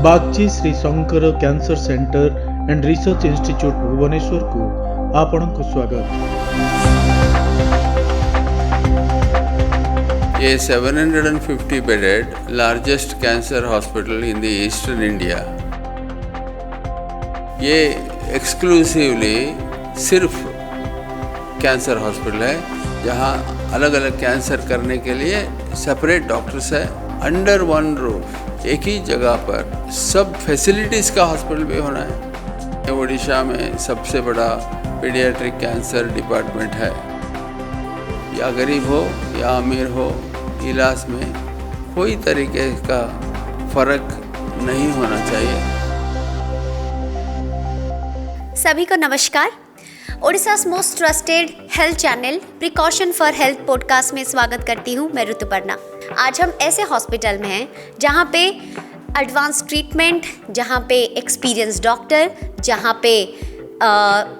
Bagchi Shri Shankar cancer centre and research institute Bhubaneswar को आपनको स्वागत। ये 750 bedded largest cancer hospital in the eastern India. ये एक्सक्लूसिवली सिर्फ कैंसर हॉस्पिटल है, जहाँ अलग अलग कैंसर करने के लिए सेपरेट डॉक्टर्स है, अंडर वन रूफ, एक ही जगह पर सब फैसिलिटीज़ का हॉस्पिटल भी होना है। ओडिशा में सबसे बड़ा पीडियाट्रिक कैंसर डिपार्टमेंट है। या गरीब हो या अमीर हो, इलाज में कोई तरीके का फ़र्क नहीं होना चाहिए। सभी को नमस्कार। Odisha's most trusted health channel precaution for health podcast में स्वागत करती हूँ मैं ऋतुपर्णा। आज हम ऐसे हॉस्पिटल में हैं जहाँ पे एडवांस ट्रीटमेंट, जहाँ पे एक्सपीरियंस डॉक्टर, जहाँ पे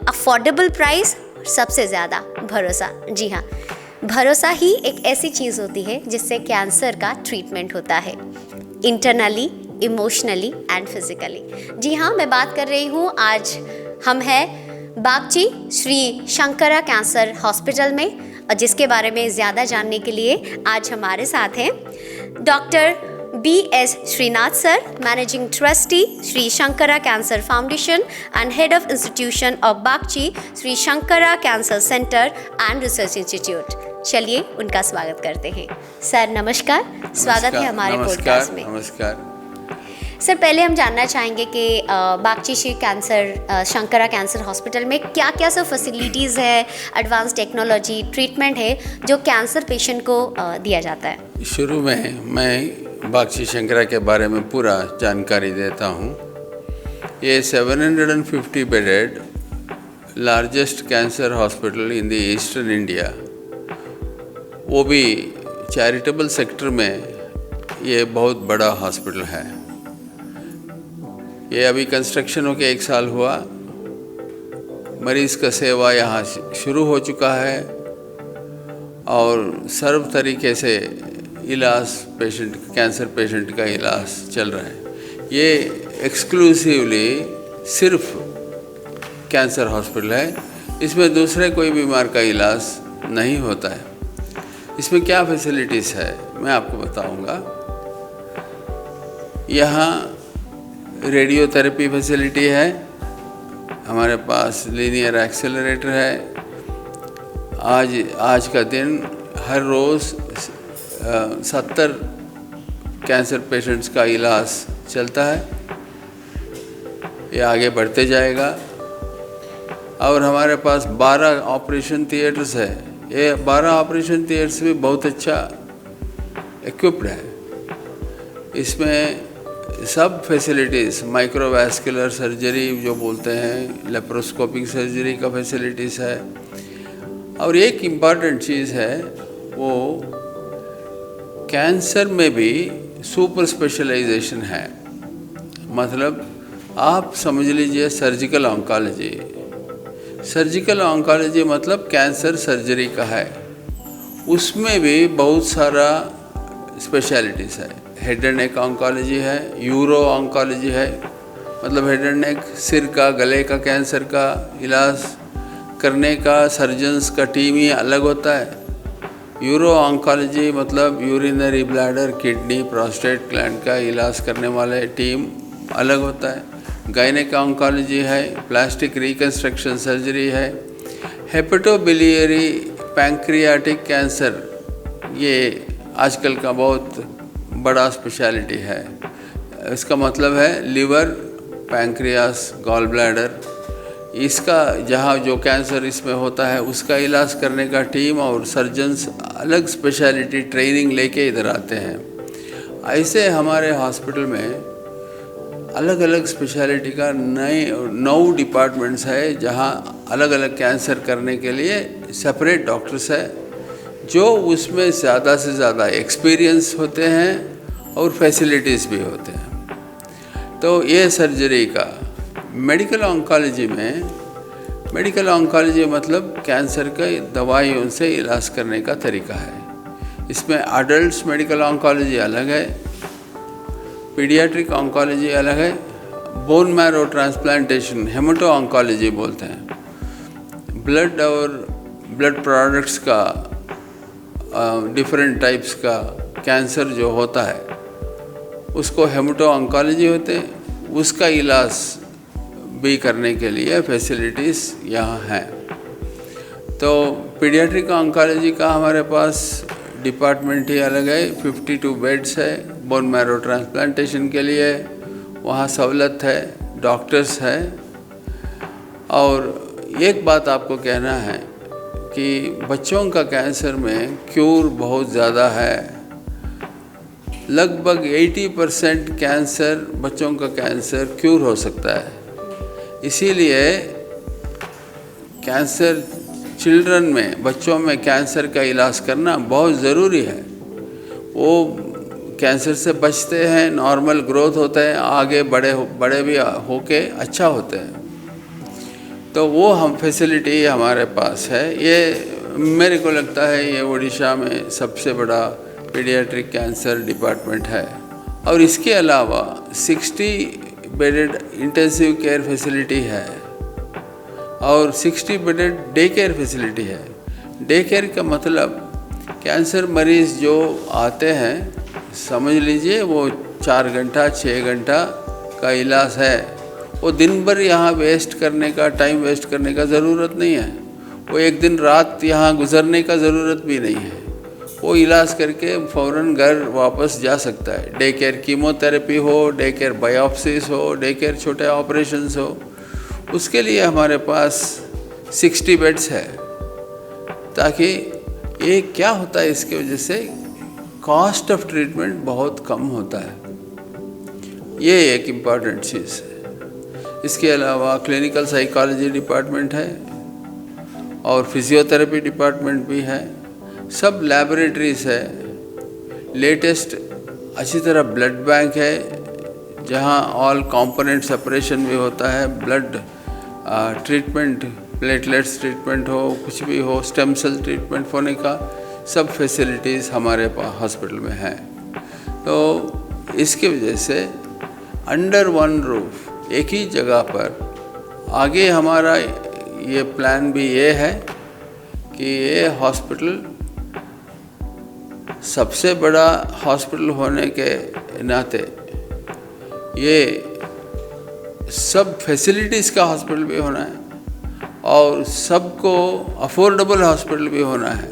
अफोर्डेबल प्राइस, सबसे ज़्यादा भरोसा। जी हाँ, भरोसा ही एक ऐसी चीज़ होती है जिससे कैंसर का ट्रीटमेंट होता है, इंटरनली, इमोशनली एंड फिजिकली। जी हाँ, मैं बात कर रही हूँ, आज हम हैं बागची श्री शंकरा कैंसर हॉस्पिटल में, और जिसके बारे में ज़्यादा जानने के लिए आज हमारे साथ हैं doctor B.S. Srinath sir, managing trustee Shri Shankara cancer foundation and head of institution of Bagchi Shri Shankara cancer centre and research institute. चलिए उनका स्वागत करते हैं। सर नमस्कार, स्वागत है हमारे पॉडकास्ट में। नमस्कार सर, पहले हम जानना चाहेंगे कि बागची श्री शंकरा कैंसर हॉस्पिटल में क्या क्या सब फैसिलिटीज़ है, एडवांस टेक्नोलॉजी, ट्रीटमेंट है जो कैंसर पेशेंट को दिया जाता है। शुरू में मैं बागची शंकरा के बारे में पूरा जानकारी देता हूँ। ये 750 bedded largest cancer hospital in the eastern India, वो भी चैरिटेबल सेक्टर में ये बहुत बड़ा हॉस्पिटल है। ये अभी कंस्ट्रक्शन होके 1 साल हुआ। मरीज़ का सेवा यहाँ शुरू हो चुका है और सर्व तरीके से इलाज कैंसर पेशेंट का इलाज चल रहा है। ये एक्सक्लूसिवली सिर्फ कैंसर हॉस्पिटल है, इसमें दूसरे कोई बीमार का इलाज नहीं होता है। इसमें क्या फैसिलिटीज़ है मैं आपको बताऊंगा। यहाँ रेडियोथेरेपी फैसिलिटी है, हमारे पास लीनियर एक्सेलरेटर है। आज का दिन हर रोज़ 70 कैंसर पेशेंट्स का इलाज चलता है। ये आगे बढ़ते जाएगा। और हमारे पास 12 ऑपरेशन थिएटर्स है। ये 12 ऑपरेशन थिएटर्स भी बहुत अच्छा इक्विप्ड है। इसमें सब फैसिलिटीज़, माइक्रोवैस्कुलर सर्जरी जो बोलते हैं, लेप्रोस्कोपिक सर्जरी का फैसिलिटीज़ है। और एक इम्पॉर्टेंट चीज़ है, वो कैंसर में भी सुपर स्पेशलाइजेशन है। मतलब आप समझ लीजिए सर्जिकल ऑन्कोलॉजी। सर्जिकल ऑन्कोलॉजी मतलब कैंसर सर्जरी का है, उसमें भी बहुत सारा स्पेशलिटीज़ है। हेड एंड नेक ऑन्कोलॉजी है, यूरो ऑन्कोलॉजी है, मतलब हेड एंड नेक, सिर का, गले का कैंसर का इलाज करने का सर्जन्स का टीम ही अलग होता है। यूरो ऑन्कोलॉजी मतलब urinary bladder, kidney, prostate gland का इलाज करने वाले टीम अलग होता है। गायनेक ऑन्कोलॉजी है, प्लास्टिक रिकन्स्ट्रक्शन सर्जरी है। हेपेटोबिलियरी पैंक्रियाटिक कैंसर ये आजकल का बहुत बड़ा स्पेशलिटी है। इसका मतलब है लिवर, पैंक्रियास, गॉल ब्लैडर, इसका जहाँ जो कैंसर इसमें होता है उसका इलाज करने का टीम और सर्जन्स अलग स्पेशलिटी ट्रेनिंग लेके इधर आते हैं। ऐसे हमारे हॉस्पिटल में अलग अलग स्पेशलिटी का 9 डिपार्टमेंट्स है, जहाँ अलग अलग कैंसर करने के लिए सेपरेट डॉक्टर्स है, जो उसमें ज़्यादा से ज़्यादा एक्सपीरियंस होते हैं और फैसिलिटीज़ भी होते हैं। तो ये सर्जरी का मेडिकल ऑन्कोलॉजी में, मेडिकल ऑन्कोलॉजी मतलब कैंसर के दवाइयों से इलाज करने का तरीका है। इसमें अडल्ट्स मेडिकल ऑन्कोलॉजी अलग है, पीडियाट्रिक ऑन्कोलॉजी अलग है, बोन मैरो ट्रांसप्लांटेशन हेमाटो ऑन्कोलॉजी बोलते हैं। ब्लड और ब्लड प्रोडक्ट्स का डिफरेंट टाइप्स का कैंसर जो होता है उसको हेमाटो ऑन्कोलॉजी होते हैं। उसका इलाज भी करने के लिए फैसिलिटीज़ यहाँ हैं। तो पीडियाट्रिक ऑन्कोलॉजी का हमारे पास डिपार्टमेंट ही अलग है, 52 बेड्स है बोन मैरो ट्रांसप्लांटेशन के लिए। वहाँ सहूलत है, डॉक्टर्स है। और एक बात आपको कहना है कि बच्चों का कैंसर में क्यूर बहुत ज़्यादा है। लगभग 80% कैंसर, बच्चों का कैंसर क्यूर हो सकता है। इसीलिए कैंसर चिल्ड्रन में, बच्चों में कैंसर का इलाज करना बहुत ज़रूरी है। वो कैंसर से बचते हैं, नॉर्मल ग्रोथ होते हैं, आगे बड़े भी होके अच्छा होते हैं। तो वो हम फैसिलिटी हमारे पास है। ये मेरे को लगता है ये उड़ीसा में सबसे बड़ा पीडियाट्रिक कैंसर डिपार्टमेंट है। और इसके अलावा 60 बेडेड इंटेंसिव केयर फैसिलिटी है और 60 बेडेड डे केयर फैसिलिटी है। डे केयर का मतलब कैंसर मरीज़ जो आते हैं, समझ लीजिए वो 4 घंटा 6 घंटा का इलाज है। वो दिन भर यहाँ टाइम वेस्ट करने का ज़रूरत नहीं है। वो एक दिन रात यहाँ गुजरने का ज़रूरत भी नहीं है। वो इलाज करके फ़ौरन घर वापस जा सकता है। डे केयर कीमोथेरेपी हो, डे केयर बायोप्सीज हो, डे केयर छोटे ऑपरेशंस हो, उसके लिए हमारे पास 60 बेड्स है। ताकि ये क्या होता है, इसकी वजह से कॉस्ट ऑफ ट्रीटमेंट बहुत कम होता है। ये एक इम्पॉर्टेंट चीज़ है। इसके अलावा क्लिनिकल साइकोलॉजी डिपार्टमेंट है और फिजियोथेरेपी डिपार्टमेंट भी है। सब लैबोरेटरीज है। लेटेस्ट अच्छी तरह ब्लड बैंक है जहाँ ऑल कंपोनेंट सेपरेशन भी होता है। ब्लड ट्रीटमेंट, प्लेटलेट्स ट्रीटमेंट हो, कुछ भी हो, स्टेम सेल ट्रीटमेंट होने का सब फैसिलिटीज़ हमारे पास हॉस्पिटल में है। तो इसकी वजह से अंडर वन रूफ, एक ही जगह पर, आगे हमारा ये प्लान भी ये है कि ये हॉस्पिटल सबसे बड़ा हॉस्पिटल होने के नाते ये सब फैसिलिटीज़ का हॉस्पिटल भी होना है और सबको अफोर्डेबल हॉस्पिटल भी होना है।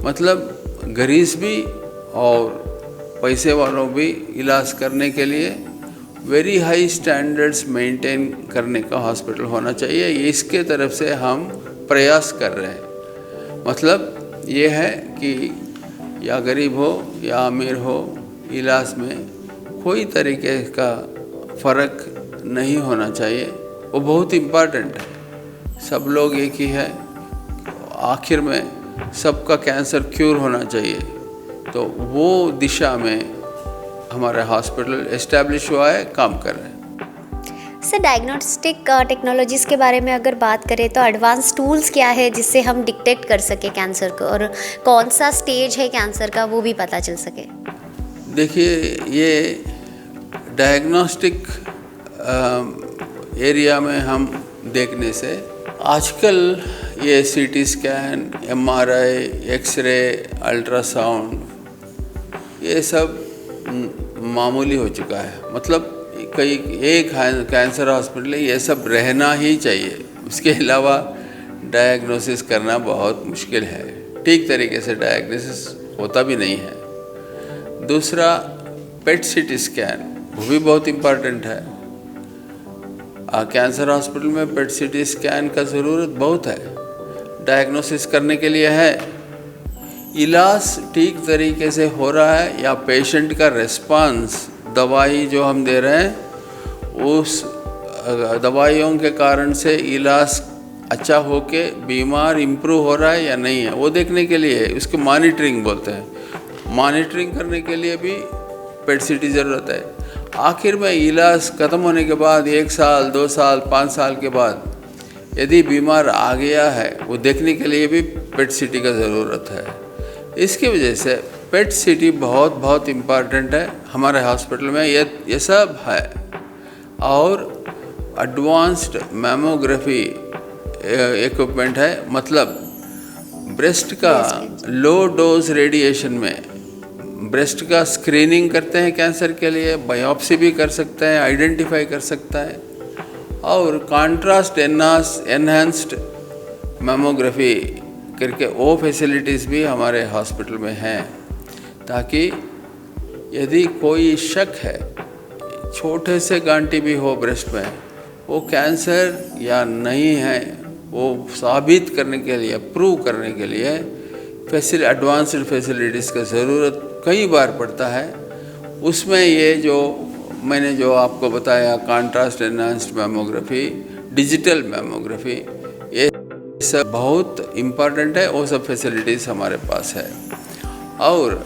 मतलब गरीब भी और पैसे वालों भी इलाज करने के लिए वेरी हाई स्टैंडर्ड्स मेंटेन करने का हॉस्पिटल होना चाहिए। इसके तरफ से हम प्रयास कर रहे हैं। मतलब ये है कि या गरीब हो या अमीर हो, इलाज में कोई तरीके का फ़र्क नहीं होना चाहिए। वो बहुत इम्पॉर्टेंट है। सब लोग एक ही है, आखिर में सबका कैंसर क्यूर होना चाहिए। तो वो दिशा में हमारा हॉस्पिटल एस्टैब्लिश हुआ है, काम कर रहे हैं। सर, डायग्नोस्टिक टेक्नोलॉजीज़ के बारे में अगर बात करें तो एडवांस टूल्स क्या है जिससे हम डिटेक्ट कर सके कैंसर को, और कौन सा स्टेज है कैंसर का वो भी पता चल सके? देखिए, ये डायग्नोस्टिक एरिया में हम देखने से आजकल ये CT scan, MRI, x ray, ultrasound, ये सब मामूली हो चुका है। मतलब कई एक कैंसर हॉस्पिटल ये सब रहना ही चाहिए। उसके अलावा डायग्नोसिस करना बहुत मुश्किल है। ठीक तरीके से डायग्नोसिस होता भी नहीं है। दूसरा, पेट सीटी स्कैन, वो भी बहुत इम्पॉर्टेंट है। कैंसर हॉस्पिटल में पेट सीटी स्कैन का ज़रूरत बहुत है, डायग्नोसिस करने के लिए है। इलाज ठीक तरीके से हो रहा है या पेशेंट का रिस्पांस, दवाई जो हम दे रहे हैं उस दवाइयों के कारण से इलाज अच्छा होके बीमार इम्प्रूव हो रहा है या नहीं है, वो देखने के लिए उसको मॉनिटरिंग बोलते हैं। मॉनिटरिंग करने के लिए भी पेट सीटी ज़रूरत है। आखिर में इलाज ख़त्म होने के बाद 1 साल, 2 साल, 5 साल के बाद यदि बीमार आ गया है, वो देखने के लिए भी पेट सीटी का ज़रूरत है। इसकी वजह से पेट सिटी बहुत बहुत इम्पॉर्टेंट है हमारे हॉस्पिटल में, ये सब है। और एडवांस्ड मैमोग्राफी इक्विपमेंट है, मतलब ब्रेस्ट का लो डोज रेडिएशन में ब्रेस्ट का स्क्रीनिंग करते हैं कैंसर के लिए, बायोप्सी भी कर सकते हैं, आइडेंटिफाई कर सकता है। और कॉन्ट्रास्ट एनहांस्ड मैमोग्राफी करके वो फैसिलिटीज़ भी हमारे हॉस्पिटल में हैं, ताकि यदि कोई शक है, छोटे से गांठी भी हो ब्रेस्ट में, वो कैंसर या नहीं है, वो साबित करने के लिए, प्रूव करने के लिए एडवांस्ड फैसिलिटीज़ का ज़रूरत कई बार पड़ता है। उसमें ये जो मैंने जो आपको बताया, contrast enhanced mammography, digital mammography, ये सब बहुत इम्पॉर्टेंट है। वो सब फैसिलिटीज़ हमारे पास है। और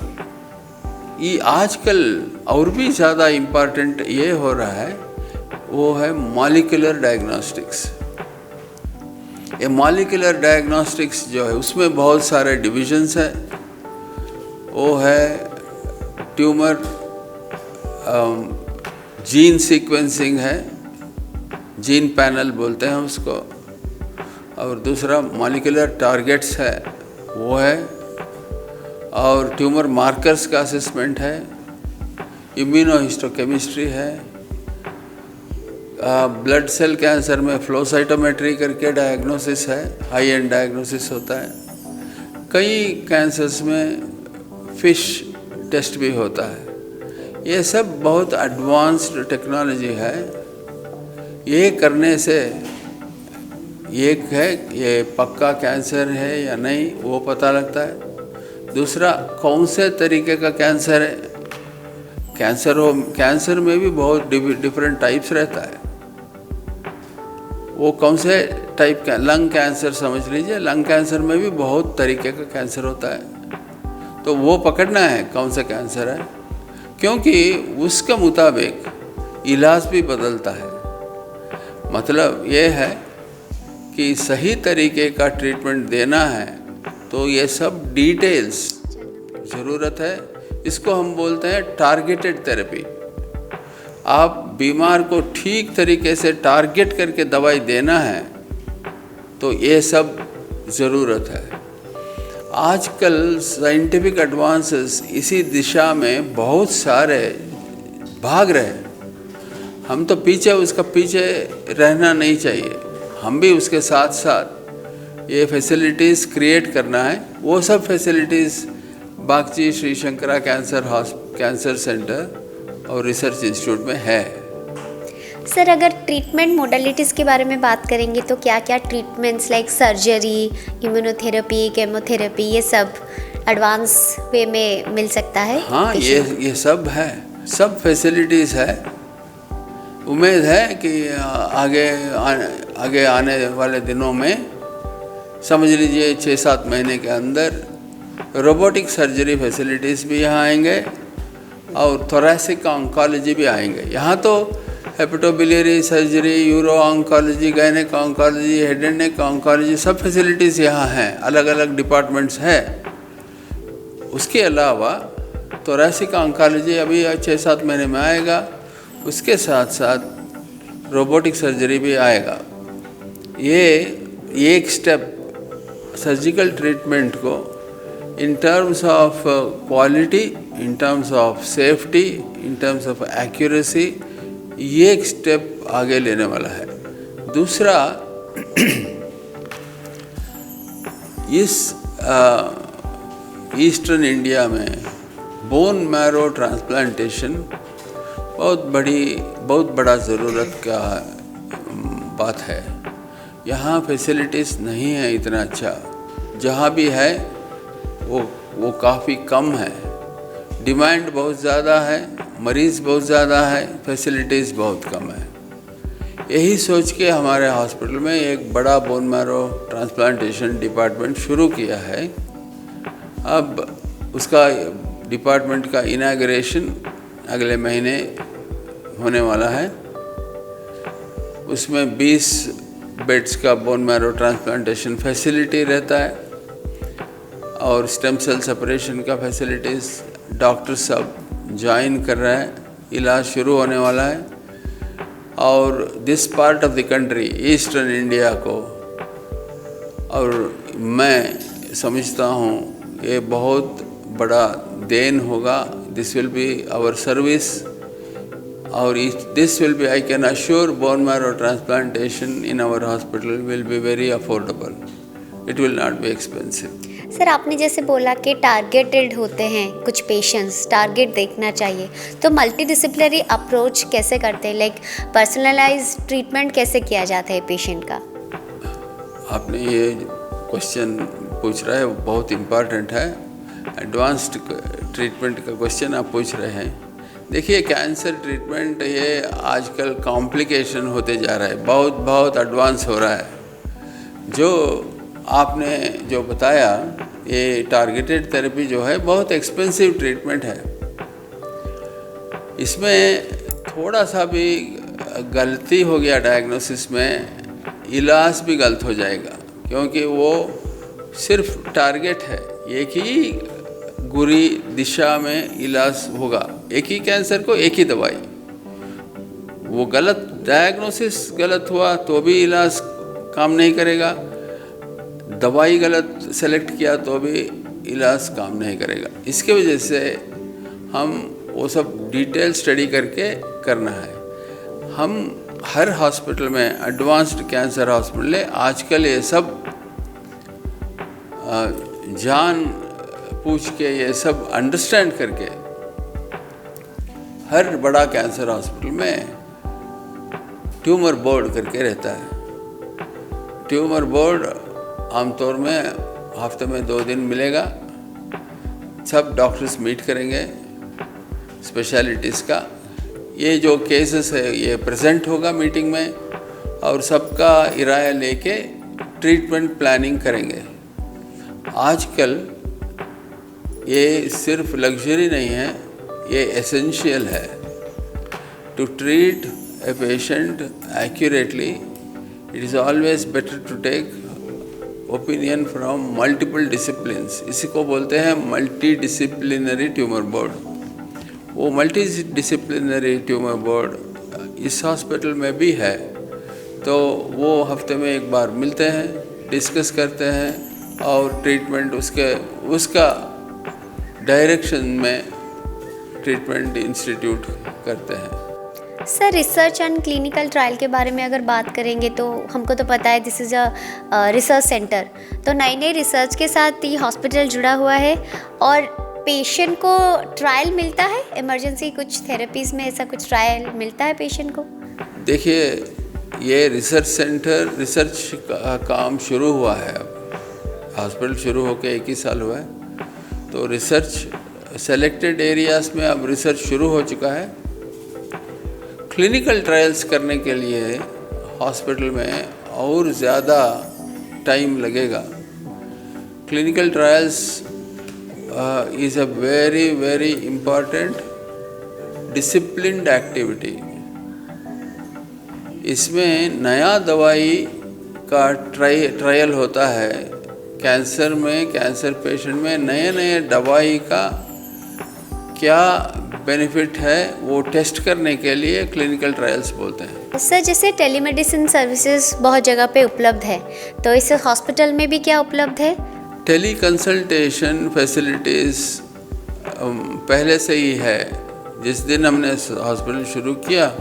ये आजकल और भी ज़्यादा इम्पॉर्टेंट ये हो रहा है, वो है मॉलिक्यूलर डायग्नोस्टिक्स। ये मॉलिक्यूलर डायग्नोस्टिक्स जो है, उसमें बहुत सारे डिविजन्स हैं। वो है ट्यूमर जीन सीक्वेंसिंग है, जीन पैनल बोलते हैं उसको, और दूसरा मॉलिक्यूलर टारगेट्स है वो है, और ट्यूमर मार्कर्स का असेसमेंट है, इम्यूनोहिस्टोकेमिस्ट्री है, ब्लड सेल कैंसर में फ्लो साइटोमेट्री करके डायग्नोसिस है, हाई एंड डायग्नोसिस होता है। कई कैंसर्स में फिश टेस्ट भी होता है। ये सब बहुत एडवांस्ड टेक्नोलॉजी है। ये करने से एक है ये पक्का कैंसर है या नहीं वो पता लगता है। दूसरा, कौन से तरीके का कैंसर है, कैंसर में भी बहुत डिफरेंट टाइप्स रहता है। वो कौन से टाइप का, लंग कैंसर समझ लीजिए, लंग कैंसर में भी बहुत तरीके का कैंसर होता है। तो वो पकड़ना है कौन सा कैंसर है, क्योंकि उसके मुताबिक इलाज भी बदलता है। मतलब ये है कि सही तरीके का ट्रीटमेंट देना है, तो ये सब डिटेल्स ज़रूरत है। इसको हम बोलते हैं टारगेटेड थेरेपी। आप बीमार को ठीक तरीके से टारगेट करके दवाई देना है, तो ये सब ज़रूरत है। आजकल साइंटिफिक एडवांसेस इसी दिशा में बहुत सारे भाग रहे हैं। हम तो उसका पीछे रहना नहीं चाहिए, हम भी उसके साथ साथ ये फैसिलिटीज़ क्रिएट करना है। वो सब facilities Bagchi Shri Shankara cancer centre और रिसर्च इंस्टीट्यूट में है। सर, अगर ट्रीटमेंट मोडालिटीज़ के बारे में बात करेंगे तो क्या क्या treatments like surgery, immunotherapy, chemotherapy, ये सब एडवांस वे में मिल सकता है? हाँ, ये सब है, सब फैसिलिटीज़ है। उम्मीद है कि आगे आने वाले दिनों में, समझ लीजिए 6-7 महीने के अंदर, रोबोटिक सर्जरी फैसिलिटीज़ भी यहाँ आएंगे और थोरेसिक ऑन्कोलॉजी भी आएंगे। यहाँ तो hepatobiliary surgery, euro oncology, gynaec oncology, head and neck oncology, सब फैसिलिटीज़ यहाँ हैं, अलग अलग डिपार्टमेंट्स हैं। उसके अलावा थोरेसिक ऑन्कोलॉजी अभी 6-7 महीने में आएगा। उसके साथ साथ रोबोटिक सर्जरी भी आएगा। ये एक स्टेप सर्जिकल ट्रीटमेंट को in terms of quality, in terms of safety, in terms of accuracy, ये एक स्टेप आगे लेने वाला है। दूसरा, इस ईस्टर्न इंडिया में बोन मैरो ट्रांसप्लांटेशन बहुत बड़ा ज़रूरत का बात है। यहाँ फैसिलिटीज़ नहीं है इतना अच्छा, जहाँ भी है वो काफ़ी कम है। डिमांड बहुत ज़्यादा है, मरीज़ बहुत ज़्यादा है, फैसिलिटीज़ बहुत कम है। यही सोच के हमारे हॉस्पिटल में एक बड़ा बोन मैरो ट्रांसप्लांटेशन डिपार्टमेंट शुरू किया है। अब उसका डिपार्टमेंट का इनाग्रेशन अगले महीने होने वाला है। उसमें 20 बेड्स का बोन मैरो ट्रांसप्लांटेशन फैसिलिटी रहता है और स्टेम सेल सेपरेशन का फैसिलिटीज़, डॉक्टर सब ज्वाइन कर रहे हैं, इलाज शुरू होने वाला है। और this part of the country, eastern India को, और मैं समझता हूँ ये बहुत बड़ा देन होगा। This will be our service, और this will be, I can assure, bone marrow transplantation in our hospital will be very affordable. It will not be expensive. Sir, आपने जैसे बोला कि टारगेटेड होते हैं कुछ पेशेंट्स, टारगेट देखना चाहिए, तो मल्टी डिसिप्लिनरी अप्रोच कैसे करते हैं, लाइक पर्सनलाइज ट्रीटमेंट कैसे किया जाता है पेशेंट का? आपने ये क्वेश्चन पूछ रहा है वो बहुत इम्पॉर्टेंट है। एडवांस्ड ट्रीटमेंट का क्वेश्चन आप पूछ रहे हैं। देखिए, कैंसर ट्रीटमेंट ये आजकल कॉम्प्लिकेशन होते जा रहा है, बहुत बहुत एडवांस हो रहा है। जो आपने जो बताया, ये टारगेटेड थेरेपी जो है बहुत एक्सपेंसिव ट्रीटमेंट है। इसमें थोड़ा सा भी गलती हो गया डायग्नोसिस में, इलाज भी गलत हो जाएगा, क्योंकि वो सिर्फ टारगेट है, एक ही बुरी दिशा में इलाज होगा, एक ही कैंसर को एक ही दवाई। वो गलत डायग्नोसिस गलत हुआ तो भी इलाज काम नहीं करेगा, दवाई गलत सेलेक्ट किया तो भी इलाज काम नहीं करेगा। इसके वजह से हम वो सब डिटेल स्टडी करके करना है। हम हर हॉस्पिटल में, एडवांस्ड कैंसर हॉस्पिटल है आजकल, ये सब जान पूछ के, ये सब अंडरस्टैंड करके, हर बड़ा कैंसर हॉस्पिटल में ट्यूमर बोर्ड करके रहता है। ट्यूमर बोर्ड आमतौर में हफ्ते में 2 दिन मिलेगा, सब डॉक्टर्स मीट करेंगे स्पेशलिटीज़ का। ये जो केसेस है ये प्रेजेंट होगा मीटिंग में, और सबका राय लेके ट्रीटमेंट प्लानिंग करेंगे। आजकल ये सिर्फ लग्जरी नहीं है, ये एसेंशियल है। To treat a patient accurately, it is always better to take opinion from multiple disciplines. इसी को बोलते हैं मल्टी डिसिप्लिनरी ट्यूमर बोर्ड। वो मल्टी डिसिप्लिनरी ट्यूमर बोर्ड इस हॉस्पिटल में भी है, तो वो हफ्ते में एक बार मिलते हैं, डिस्कस करते हैं और ट्रीटमेंट उसका डायरेक्शन में ट्रीटमेंट इंस्टीट्यूट करते हैं। Sir, research and clinical trial के बारे में अगर बात करेंगे तो हमको तो पता है this is a research centre, तो नई नई रिसर्च के साथ ये हॉस्पिटल जुड़ा हुआ है। और पेशेंट को ट्रायल मिलता है, इमरजेंसी कुछ थेरेपीज़ में ऐसा कुछ ट्रायल मिलता है पेशेंट को? देखिए, ये रिसर्च सेंटर, रिसर्च का काम शुरू हुआ है। अब हॉस्पिटल शुरू होकर 1 ही साल हुआ है, तो रिसर्च सेलेक्टेड एरियाज़ में अब रिसर्च शुरू हो चुका है। क्लिनिकल ट्रायल्स करने के लिए हॉस्पिटल में और ज़्यादा टाइम लगेगा। Clinical trials is a very very important disciplined activity. इसमें नया दवाई का ट्रायल होता है। कैंसर में, कैंसर पेशेंट में नए नए दवाई का क्या बेनिफिट है वो टेस्ट करने के लिए क्लिनिकल ट्रायल्स बोलते हैं। सर, जैसे टेलीमेडिसिन सर्विसेज बहुत जगह पे उपलब्ध है, तो इस हॉस्पिटल में भी क्या उपलब्ध है? टेली कंसल्टेशन फैसिलिटीज़ पहले से ही है। जिस दिन हमने हॉस्पिटल शुरू किया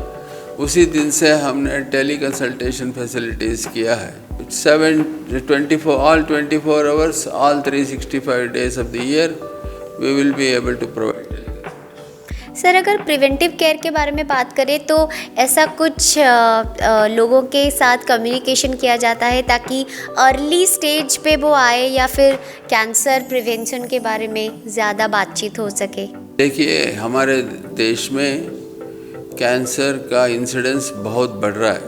उसी दिन से हमने टेली कंसल्टेशन फैसिलिटीज़ किया है। 24 hours, all 365 days of the year, we will be able to provide. Sir, अगर प्रिवेंटिव केयर के बारे में बात करें तो ऐसा कुछ लोगों के साथ कम्युनिकेशन किया जाता है ताकि अर्ली स्टेज पे वो आए, या फिर कैंसर प्रिवेंशन के बारे में ज़्यादा बातचीत हो सके? देखिए, हमारे देश में कैंसर का इंसिडेंस बहुत बढ़ रहा है,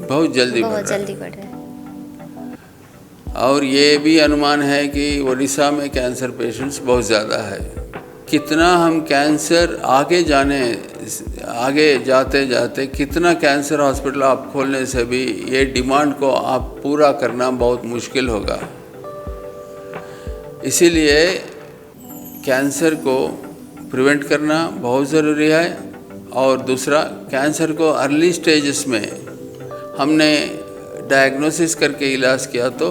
बहुत जल्दी बढ़ रहा है। और ये भी अनुमान है कि उड़ीसा में कैंसर पेशेंट्स बहुत ज़्यादा है। कितना हम कैंसर आगे जाते जाते कितना कैंसर हॉस्पिटल आप खोलने से भी ये डिमांड को आप पूरा करना बहुत मुश्किल होगा। इसीलिए कैंसर को प्रिवेंट करना बहुत ज़रूरी है। और दूसरा, कैंसर को अर्ली स्टेजेस में हमने डायग्नोसिस करके इलाज किया तो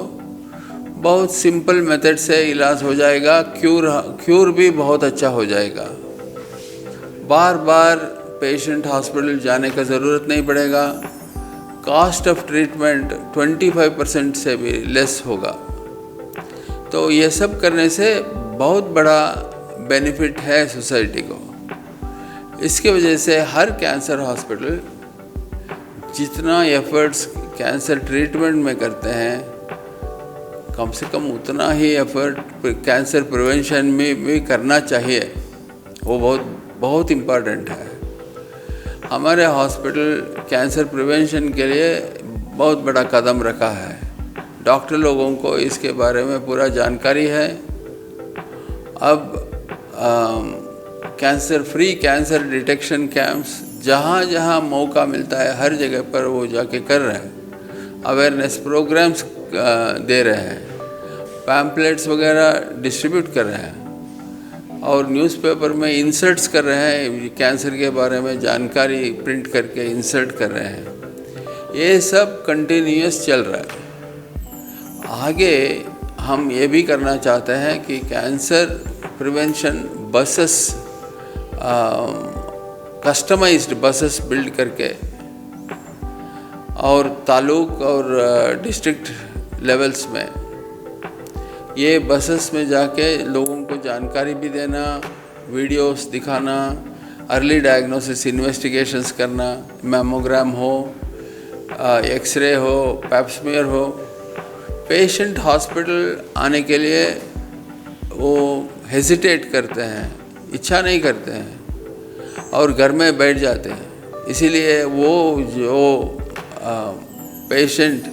बहुत सिंपल मेथड से इलाज हो जाएगा, क्यूर भी बहुत अच्छा हो जाएगा। बार बार पेशेंट हॉस्पिटल जाने का ज़रूरत नहीं पड़ेगा। कॉस्ट ऑफ ट्रीटमेंट 25% से भी लेस होगा। तो ये सब करने से बहुत बड़ा बेनिफिट है सोसाइटी को। इसके वजह से हर कैंसर हॉस्पिटल जितना एफर्ट्स कैंसर ट्रीटमेंट में करते हैं, कम से कम उतना ही एफर्ट कैंसर प्रिवेंशन में भी करना चाहिए। वो बहुत इम्पॉर्टेंट है। हमारे हॉस्पिटल कैंसर प्रिवेंशन के लिए बहुत बड़ा कदम रखा है। डॉक्टर लोगों को इसके बारे में पूरा जानकारी है। अब कैंसर डिटेक्शन कैंप्स जहाँ जहाँ मौका मिलता है हर जगह पर वो जाके कर रहे हैं। अवेयरनेस प्रोग्राम्स दे रहे हैं, पैम्पलेट्स वगैरह डिस्ट्रीब्यूट कर रहे हैं और न्यूज़पेपर में इंसर्ट्स कर रहे हैं। कैंसर के बारे में जानकारी प्रिंट करके इंसर्ट कर रहे हैं। ये सब कंटिन्यूअस चल रहा है। आगे हम ये भी करना चाहते हैं कि cancer prevention buses, customised buses build करके और तालुक और डिस्ट्रिक्ट लेवल्स में ये बसेस में जाके लोगों को जानकारी भी देना, वीडियोस दिखाना, अर्ली डायग्नोसिस इन्वेस्टिगेशंस करना, मैमोग्राम हो, एक्सरे हो, पैप्समियर हो। पेशेंट हॉस्पिटल आने के लिए वो हेजिटेट करते हैं, इच्छा नहीं करते हैं और घर में बैठ जाते हैं। इसीलिए वो जो पेशेंट,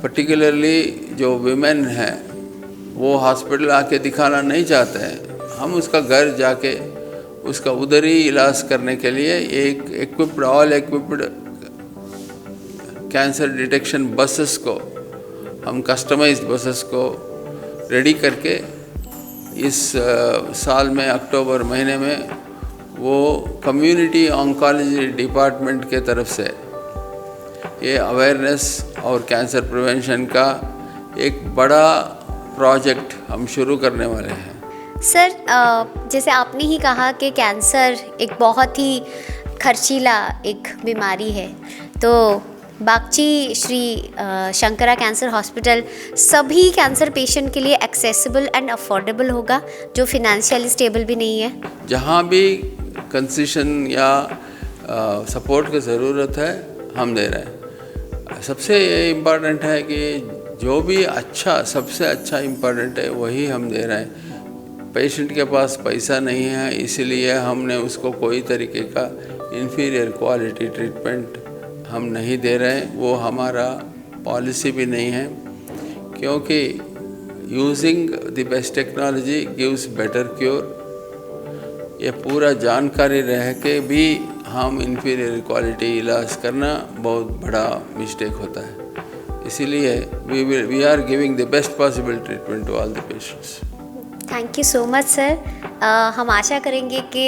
पर्टिकुलरली जो विमेन हैं, वो हॉस्पिटल आके दिखाना नहीं चाहते हैं। हम उसका घर जाके उसका उधर ही इलाज करने के लिए एक all equipped cancer detection buses को, हम कस्टमाइज्ड बसेस को रेडी करके इस साल में अक्टूबर महीने में वो कम्युनिटी ऑन्कोलॉजी डिपार्टमेंट के तरफ से ये अवेयरनेस और कैंसर प्रिवेंशन का एक बड़ा प्रोजेक्ट हम शुरू करने वाले हैं। सर, जैसे आपने ही कहा कि कैंसर एक बहुत ही खर्चीला एक बीमारी है, तो बागची श्री शंकरा कैंसर हॉस्पिटल सभी कैंसर पेशेंट के लिए एक्सेसिबल एंड अफोर्डेबल होगा जो फिनेंशियली स्टेबल भी नहीं है। जहाँ भी कंसेशन या सपोर्ट की ज़रूरत है हम दे रहे हैं। सबसे इम्पॉर्टेंट है कि जो भी अच्छा, सबसे अच्छा इम्पॉर्टेंट है वही हम दे रहे हैं। पेशेंट के पास पैसा नहीं है, इसीलिए हमने उसको कोई तरीके का इन्फीरियर क्वालिटी ट्रीटमेंट हम नहीं दे रहे हैं। वो हमारा पॉलिसी भी नहीं है, क्योंकि using the best technology gives better cure. ये पूरा जानकारी रह के भी हम इन्फीरियर क्वालिटी इलाज करना बहुत बड़ा मिस्टेक होता है। इसीलिए we are giving the best possible treatment to all the patients. Thank you so much sir. हम आशा करेंगे कि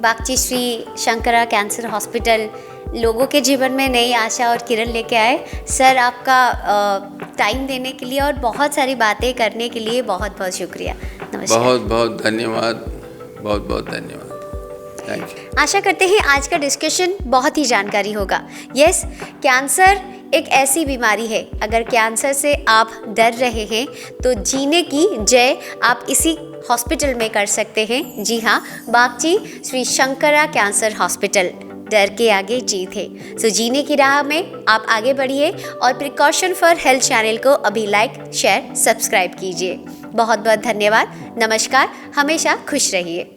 बागची श्री शंकरा कैंसर हॉस्पिटल लोगों के जीवन में नई आशा और किरण लेके आए। सर, आपका टाइम देने के लिए और बहुत सारी बातें करने के लिए बहुत बहुत शुक्रिया। नमस्कार। बहुत बहुत धन्यवाद, बहुत बहुत धन्यवाद। Thank you. आशा करते हैं आज का डिस्कशन बहुत ही जानकारी होगा। यस, कैंसर एक ऐसी बीमारी है, अगर कैंसर से आप डर रहे हैं तो जीने की जय आप इसी हॉस्पिटल में कर सकते हैं। जी हाँ, बागची श्री शंकरा कैंसर हॉस्पिटल, डर के आगे जीत है। सो जीने की राह में आप आगे बढ़िए और प्रिकॉशन फॉर हेल्थ चैनल को अभी लाइक, शेयर, सब्सक्राइब कीजिए। बहुत बहुत धन्यवाद। नमस्कार। हमेशा खुश रहिए।